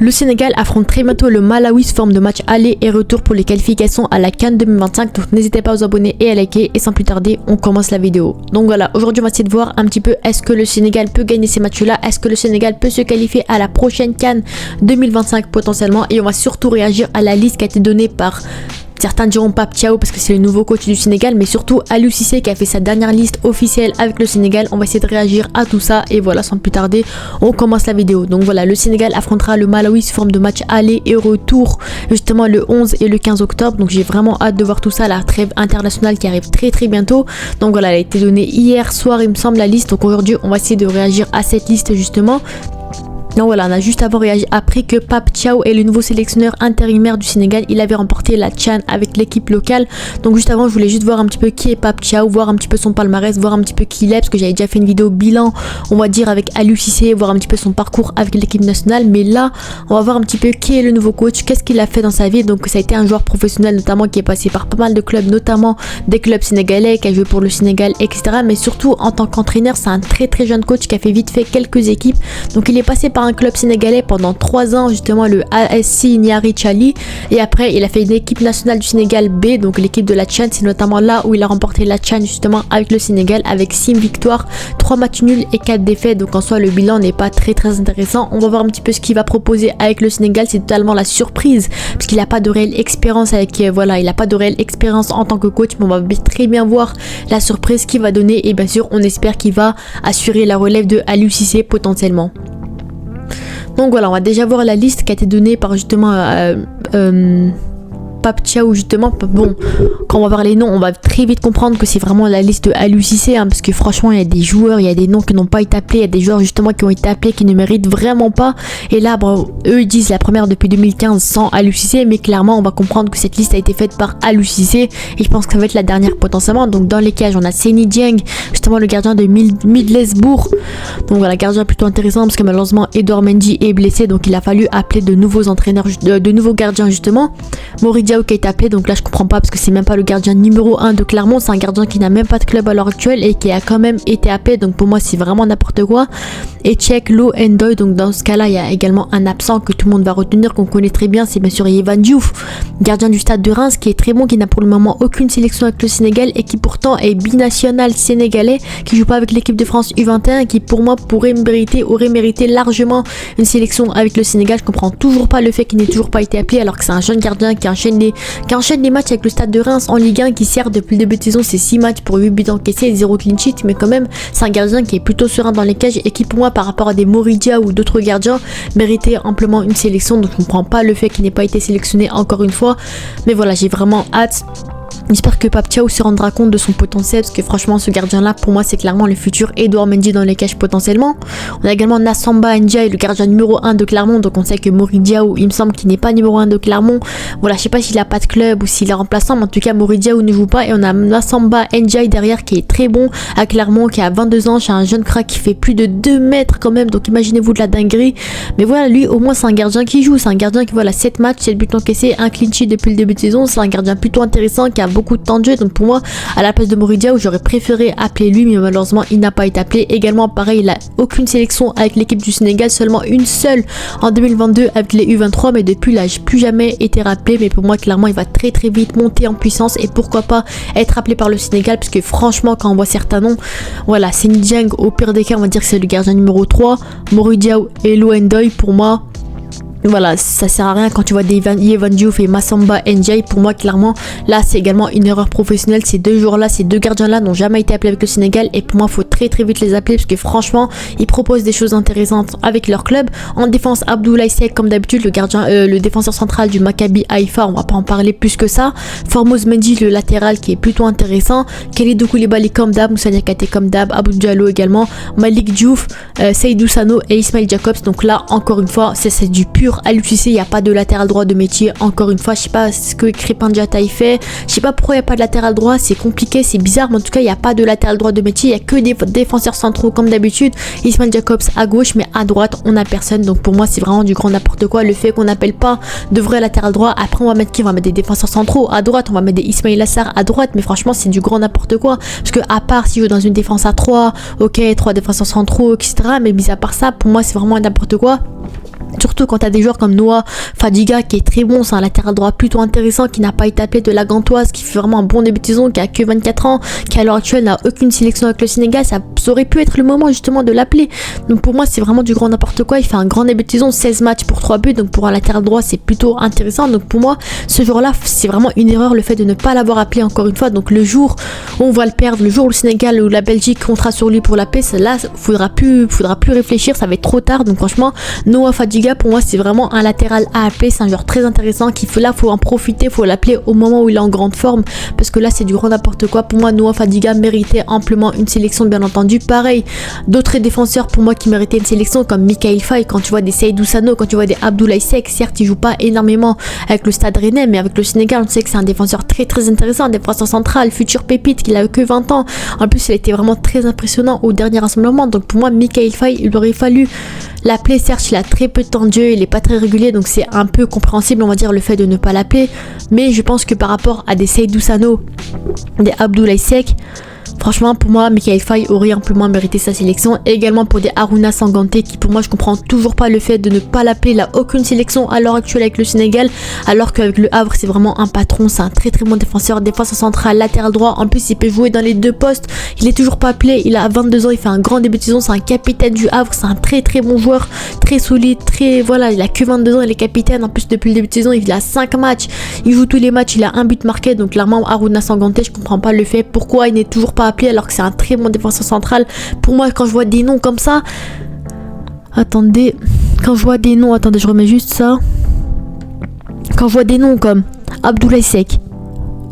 Le Sénégal affronte très bientôt le Malawi sous forme de match aller et retour pour les qualifications à la CAN 2025. Donc n'hésitez pas à vous abonner et à liker. Et sans plus tarder, on commence la vidéo. Donc voilà, aujourd'hui on va essayer de voir un petit peu est-ce que le Sénégal peut gagner ces matchs-là. Est-ce que le Sénégal peut se qualifier à la prochaine CAN 2025 potentiellement. Et on va surtout réagir à la liste qui a été donnée par... Certains diront Pape Thiaw parce que c'est le nouveau coach du Sénégal, mais surtout Aliou Cissé qui a fait sa dernière liste officielle avec le Sénégal. On va essayer de réagir à tout ça et voilà, sans plus tarder, on commence la vidéo. Donc voilà, le Sénégal affrontera le Malawi sous forme de match aller et retour justement le 11 et le 15 octobre. Donc j'ai vraiment hâte de voir tout ça, la trêve internationale qui arrive très bientôt. Donc voilà, elle a été donnée hier soir il me semble la liste. Donc aujourd'hui, on va essayer de réagir à cette liste justement. Donc voilà, on a juste avant réagi après que Pape Thiaw est le nouveau sélectionneur intérimaire du Sénégal. Il avait remporté la CHAN avec l'équipe locale. Donc juste avant, je voulais juste voir un petit peu qui est Pape Thiaw, voir un petit peu son palmarès, voir un petit peu qui il est, parce que j'avais déjà fait une vidéo bilan, on va dire, avec Aliou Cissé, voir un petit peu son parcours avec l'équipe nationale. Mais là, on va voir un petit peu qui est le nouveau coach, qu'est-ce qu'il a fait dans sa vie. Donc ça a été un joueur professionnel notamment qui est passé par pas mal de clubs, notamment des clubs sénégalais, qui a joué pour le Sénégal, etc. Mais surtout en tant qu'entraîneur, c'est un très jeune coach qui a fait vite fait quelques équipes. Donc il est passé par un club sénégalais pendant 3 ans, justement le ASC Niary Chali, et après il a fait une équipe nationale du Sénégal B, donc l'équipe de la CHAN. C'est notamment là où il a remporté la CHAN justement avec le Sénégal, avec 6 victoires, 3 matchs nuls et 4 défaites. Donc en soi le bilan n'est pas très intéressant. On va voir un petit peu ce qu'il va proposer avec le Sénégal. C'est totalement la surprise parce qu'il n'a pas de réelle expérience avec voilà, il n'a pas de réelle expérience en tant que coach, mais on va très bien voir la surprise qu'il va donner, et bien sûr on espère qu'il va assurer la relève de Aliou Cissé potentiellement. Donc voilà, on va déjà voir la liste qui a été donnée par justement Pape Thiaw justement. Bon, quand on va voir les noms, on va très vite comprendre que c'est vraiment la liste de Aliou Cissé, hein, parce que franchement il y a des joueurs, il y a des noms qui n'ont pas été appelés, il y a des joueurs justement qui ont été appelés qui ne méritent vraiment pas. Et là bon, eux ils disent la première depuis 2015 sans Aliou Cissé, mais clairement on va comprendre que cette liste a été faite par Aliou Cissé et je pense que ça va être la dernière potentiellement. Donc dans les cages on a Seny Dieng, justement le gardien de Midlesbourg. Donc voilà, gardien plutôt intéressant parce que malheureusement Edouard Mendy est blessé, donc il a fallu appeler de nouveaux entraîneurs, de nouveaux gardiens justement. Moridiaw qui a été appelé, donc là je comprends pas parce que c'est même pas le gardien numéro 1 de Clermont, c'est un gardien qui n'a même pas de club à l'heure actuelle et qui a quand même été appelé, donc pour moi c'est vraiment n'importe quoi. Et Cheikh Lo Ndoye, donc dans ce cas là il y a également un absent que tout le monde va retenir, qu'on connaît très bien, c'est bien sûr Yvan Diouf, gardien du Stade de Reims, qui est très bon, qui n'a pour le moment aucune sélection avec le Sénégal et qui pourtant est binational sénégalais, qui joue pas avec l'équipe de France U21 et qui pour moi aurait mérité largement une sélection avec le Sénégal. Je comprends toujours pas le fait qu'il n'ait toujours pas été appelé alors que c'est un jeune gardien qui enchaîne les matchs avec le Stade de Reims en Ligue 1, qui sert depuis le début de saison, c'est 6 matchs pour 8 buts encaissés et 0 clean sheet, mais quand même c'est un gardien qui est plutôt serein dans les cages et qui pour moi par rapport à des Moridia ou d'autres gardiens méritait amplement une sélection. Donc je comprends pas le fait qu'il n'ait pas été sélectionné encore une fois, mais voilà, j'ai vraiment hâte. J'espère que Pape Thiaw se rendra compte de son potentiel parce que franchement ce gardien là pour moi c'est clairement le futur Edouard Mendy dans les cages potentiellement. On a également Nassamba Ndiaye, le gardien numéro 1 de Clermont, donc on sait que Moridiaw il me semble qu'il n'est pas numéro 1 de Clermont. Voilà, je sais pas s'il a pas de club ou s'il est remplaçant, mais en tout cas Moridiaw ne joue pas. Et on a Nassamba Ndiaye derrière qui est très bon à Clermont, qui a 22 ans, c'est un jeune crack qui fait plus de 2 mètres quand même, donc imaginez-vous de la dinguerie. Mais voilà, lui au moins c'est un gardien qui joue, c'est un gardien qui voilà 7 matchs, 7 buts encaissés, un clean sheet depuis le début de saison, c'est un gardien plutôt intéressant qui a beaucoup de temps de jeu. Donc pour moi à la place de Moridiaw j'aurais préféré appeler lui, mais malheureusement il n'a pas été appelé. Également pareil, il a aucune sélection avec l'équipe du Sénégal, seulement une seule en 2022 avec les U23, mais depuis là j'ai plus jamais été rappelé. Mais pour moi clairement il va très vite monter en puissance et pourquoi pas être appelé par le Sénégal, parce que franchement quand on voit certains noms, voilà, Seny Dieng au pire des cas on va dire que c'est le gardien numéro 3, Moridiaw et Lo Ndoye pour moi. Voilà, ça sert à rien quand tu vois des Yvan Diouf et Nassamba Ndiaye. Pour moi clairement là c'est également une erreur professionnelle. Ces deux joueurs là, ces deux gardiens là n'ont jamais été appelés avec le Sénégal et pour moi il faut très vite les appeler parce que franchement ils proposent des choses intéressantes avec leur club. En défense Abdoulaye Seck comme d'habitude, le défenseur central du Maccabi Haïfa, on va pas en parler plus que ça. Formose Mendy le latéral qui est plutôt intéressant, Kalidou Koulibaly comme d'hab, Moussa Niakhaté comme d'hab, Abou Diallo également, Malik Diouf, Seydou Sano et Ismail Jacobs. Donc là encore une fois c'est du pur Aliou Cissé, il n'y a pas de latéral droit de métier. Encore une fois, je sais pas ce que Crépin Diatta y fait, je sais pas pourquoi il n'y a pas de latéral droit, c'est compliqué, c'est bizarre, mais en tout cas il n'y a pas de latéral droit de métier, il n'y a que des défenseurs centraux comme d'habitude, Ismail Jacobs à gauche, mais à droite on n'a personne. Donc pour moi c'est vraiment du grand n'importe quoi le fait qu'on n'appelle pas de vrai latéral droit. Après on va mettre qui? On va mettre des défenseurs centraux à droite, on va mettre des Ismail Assar à droite, mais franchement c'est du grand n'importe quoi, parce que à part si je joue dans une défense à 3, ok, 3 défenseurs centraux, etc., mais mis à part ça pour moi c'est vraiment n'importe quoi. Surtout quand t'as des joueurs comme Noah Fadiga qui est très bon, c'est un latéral droit plutôt intéressant, qui n'a pas été appelé de la Gantoise, qui fait vraiment un bon début de saison, qui a que 24 ans, qui à l'heure actuelle n'a aucune sélection avec le Sénégal. Ça aurait pu être le moment justement de l'appeler. Donc pour moi c'est vraiment du grand n'importe quoi. Il fait un grand début de saison, 16 matchs pour 3 buts, donc pour un latéral droit c'est plutôt intéressant. Donc pour moi ce jour-là c'est vraiment une erreur le fait de ne pas l'avoir appelé encore une fois. Donc le jour où on va le perdre, le jour où le Sénégal ou la Belgique comptera sur lui pour l'appeler, là faudra plus réfléchir, ça va être trop tard. Donc franchement Noah Fadiga pour moi c'est vraiment un latéral à appeler, c'est un joueur très intéressant faut en profiter, faut l'appeler au moment où il est en grande forme, parce que là c'est du grand n'importe quoi. Pour moi Noah Fadiga méritait amplement une sélection, bien entendu. Pareil, d'autres défenseurs pour moi qui méritaient une sélection comme Mikayil Faye, quand tu vois des Seydou Sano, quand tu vois des Abdoulaye Seck, certes il joue pas énormément avec le Stade Rennais, mais avec le Sénégal on sait que c'est un défenseur très très intéressant, un défenseur central, futur pépite, qu'il a que 20 ans. En plus il a été vraiment très impressionnant au dernier rassemblement. Donc pour moi Mikayil Faye, il aurait fallu l'appeler. Certes il a très peu de temps de jeu, il est pas très régulier, donc c'est un peu compréhensible on va dire le fait de ne pas l'appeler, mais je pense que par rapport à des Seydou Sano, des Abdoulaye Seck, franchement pour moi Mikayil Faye aurait amplement mérité sa sélection. Et également pour des Harouna Sanganté, qui pour moi je comprends toujours pas le fait de ne pas l'appeler. Il a aucune sélection à l'heure actuelle avec le Sénégal, alors qu'avec le Havre c'est vraiment un patron, c'est un très très bon défenseur central, latéral droit, en plus il peut jouer dans les deux postes. Il est toujours pas appelé, il a 22 ans, il fait un grand début de saison, c'est un capitaine du Havre, c'est un très très bon joueur, très solide, voilà, il a que 22 ans, il est capitaine. En plus depuis le début de saison il a 5 matchs, il joue tous les matchs, il a un but marqué. Donc clairement Harouna Sanganté, je comprends pas le fait pourquoi il n'est toujours pas appelé alors que c'est un très bon défenseur central. Pour moi quand je vois des noms comme ça, attendez, je remets juste ça. Quand je vois des noms comme Abdoulaye Seck,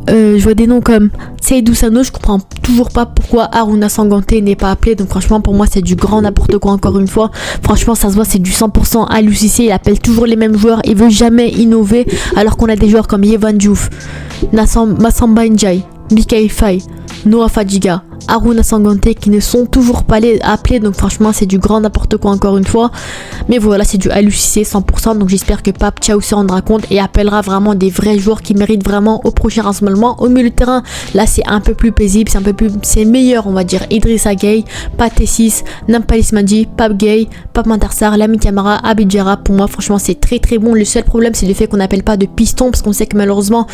je vois des noms comme Seydou Sano, je comprends toujours pas pourquoi Harouna Sanganté n'est pas appelé. Donc franchement pour moi c'est du grand n'importe quoi encore une fois. Franchement ça se voit, c'est du 100% Aliou Cissé, il appelle toujours les mêmes joueurs, il veut jamais innover, alors qu'on a des joueurs comme Yehvan Diouf, Massamba Ndiaye, Mikayil Faye, Noah Fadiga, Harouna Sanganté qui ne sont toujours pas appelés. Donc franchement c'est du grand n'importe quoi encore une fois. Mais voilà, c'est du Aliou Cissé 100%. Donc j'espère que Pape Thiaw se rendra compte et appellera vraiment des vrais joueurs qui méritent vraiment au prochain rassemblement. Au milieu de terrain, là c'est un peu plus paisible, c'est meilleur on va dire. Idrissa Gueye, Pathé Ciss, Nampalys Mendy, Pape Gueye, Pape Matar Sarr, Lamine Camara, Habib Diarra. Pour moi franchement c'est très très bon. Le seul problème c'est le fait qu'on n'appelle pas de piston, parce qu'on sait que malheureusement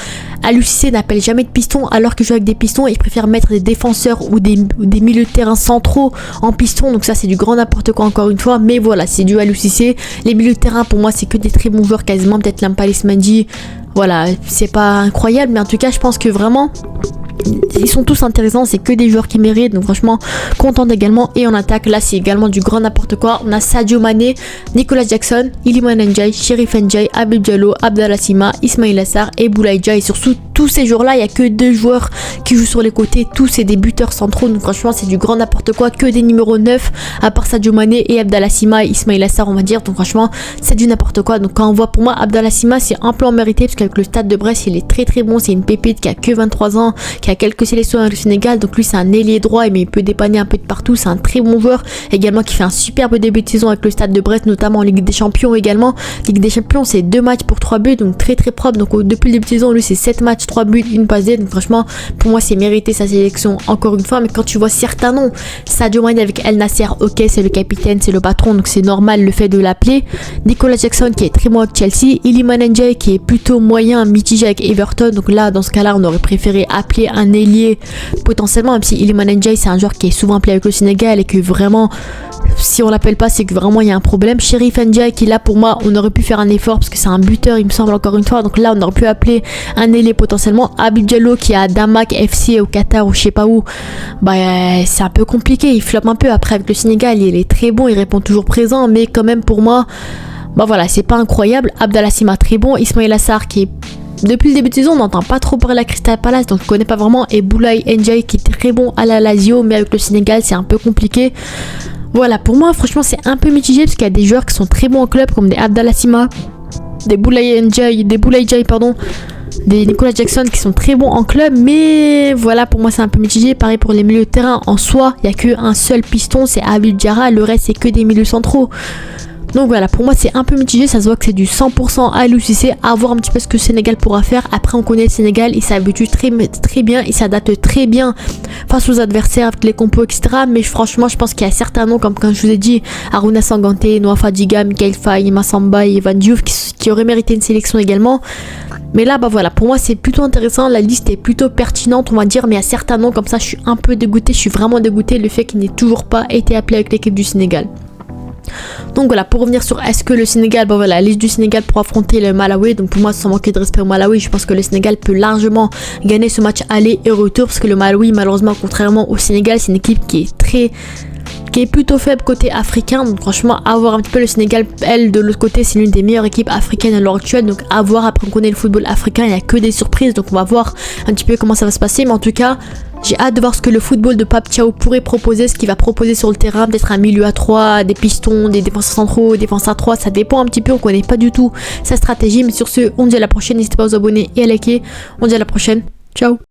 Aliou Cissé n'appelle jamais de piston, alors que jouer avec des pistons il préfère mettre des défenseurs ou des milieux de terrain centraux en piston. Donc ça c'est du grand n'importe quoi encore une fois. Mais voilà, c'est du Aliou Cissé. Les milieux de terrain pour moi c'est que des très bons joueurs, quasiment peut-être Nampalys Mendy. Voilà, c'est pas incroyable, mais en tout cas je pense que vraiment ils sont tous intéressants, c'est que des joueurs qui méritent. Donc franchement contente également. Et en attaque là c'est également du grand n'importe quoi. On a Sadio Mané, Nicolas Jackson, Iliman Ndiaye, Chérif Ndiaye, Habib Diallo, Abdallah Sima, Ismaïla Sarr et Boulaye Dia. Et surtout tous ces joueurs-là, il n'y a que 2 joueurs qui jouent sur les côtés. Tous c'est des buteurs centraux. Donc franchement c'est du grand n'importe quoi. Que des numéros 9 à part Sadio Mané et Abdallah Sima et Ismaïla Sarr on va dire. Donc franchement c'est du n'importe quoi. Donc quand on voit, pour moi Abdallah Sima c'est un plan mérité, parce qu'avec le Stade de Brest il est très très bon. C'est une pépite qui a que 23 ans, qui a quelques sélections avec le Sénégal. Donc lui c'est un ailier droit mais il peut dépanner un peu de partout. C'est un très bon joueur également, qui fait un superbe début de saison avec le Stade de Brest, notamment en Ligue des Champions également. Ligue des Champions c'est 2 matchs pour 3 buts, donc très très propre. Donc depuis le début de saison lui c'est 7 matchs, 3 buts, 1 passe D. Donc franchement pour moi c'est mérité sa sélection encore une fois. Mais quand tu vois certains noms, Sadio Mané avec El Nasser, ok c'est le capitaine, c'est le patron, donc c'est normal le fait de l'appeler. Nicolas Jackson qui est très bon avec Chelsea, Iliman Ndiaye qui est plutôt moyen, mitigé avec Everton. Donc là dans ce cas là on aurait préféré appeler un ailier potentiellement, même si Iliman Ndiaye c'est un joueur qui est souvent appelé avec le Sénégal et que vraiment si on l'appelle pas c'est que vraiment il y a un problème. Chérif Ndiaye qui là pour moi on aurait pu faire un effort parce que c'est un buteur il me semble encore une fois. Donc là on aurait pu appeler un ailier potentiellement. Habib Diallo qui est à Damak FC au Qatar ou je sais pas où, bah c'est un peu compliqué, il floppe un peu. Après avec le Sénégal il est très bon, il répond toujours présent, mais quand même pour moi bah voilà c'est pas incroyable. Abdallah Sima très bon, Ismaïla Sarr qui est depuis le début de saison on n'entend pas trop parler à Crystal Palace donc je connais pas vraiment, et Boulaye Ndiaye qui est très bon à la Lazio, mais avec le Sénégal c'est un peu compliqué. Voilà, pour moi franchement c'est un peu mitigé, parce qu'il y a des joueurs qui sont très bons en club comme des Abdallah Sima, des Boulaye Ndiaye, des Nicolas Jackson qui sont très bons en club, mais voilà pour moi c'est un peu mitigé. Pareil pour les milieux de terrain, en soi il n'y a qu'un seul piston, c'est Habib Diarra, le reste c'est que des milieux centraux. Donc voilà, pour moi c'est un peu mitigé, ça se voit que c'est du 100% Aliou Cissé, à voir un petit peu ce que le Sénégal pourra faire. Après on connaît le Sénégal, il s'habitue très bien, il s'adapte très bien face aux adversaires avec les compos etc. Mais franchement je pense qu'il y a certains noms comme quand je vous ai dit, Aruna Sanganté, Noah Fadiga, Mikael Faye, Massamba et Evan Diouf qui auraient mérité une sélection également. Mais là bah voilà, pour moi c'est plutôt intéressant, la liste est plutôt pertinente on va dire, mais il y a certains noms comme ça je suis un peu dégoûté, je suis vraiment dégoûté le fait qu'il n'ait toujours pas été appelé avec l'équipe du Sénégal. Donc voilà, pour revenir sur est-ce que le Sénégal, bon voilà, la liste du Sénégal pour affronter le Malawi, donc pour moi sans manquer de respect au Malawi, je pense que le Sénégal peut largement gagner ce match aller et retour, parce que le Malawi malheureusement contrairement au Sénégal c'est une équipe qui est plutôt faible côté africain, donc franchement à voir un petit peu. Le Sénégal, elle de l'autre côté c'est l'une des meilleures équipes africaines à l'heure actuelle, donc à voir. Après on connaît le football africain, il n'y a que des surprises, donc on va voir un petit peu comment ça va se passer, mais en tout cas j'ai hâte de voir ce que le football de Pape Thiaw pourrait proposer, ce qu'il va proposer sur le terrain, peut-être un milieu à 3, des pistons, des défenseurs centraux, défense à 3, ça dépend un petit peu, on connaît pas du tout sa stratégie, mais sur ce on dit à la prochaine, n'hésitez pas à vous abonner et à liker, on dit à la prochaine, ciao.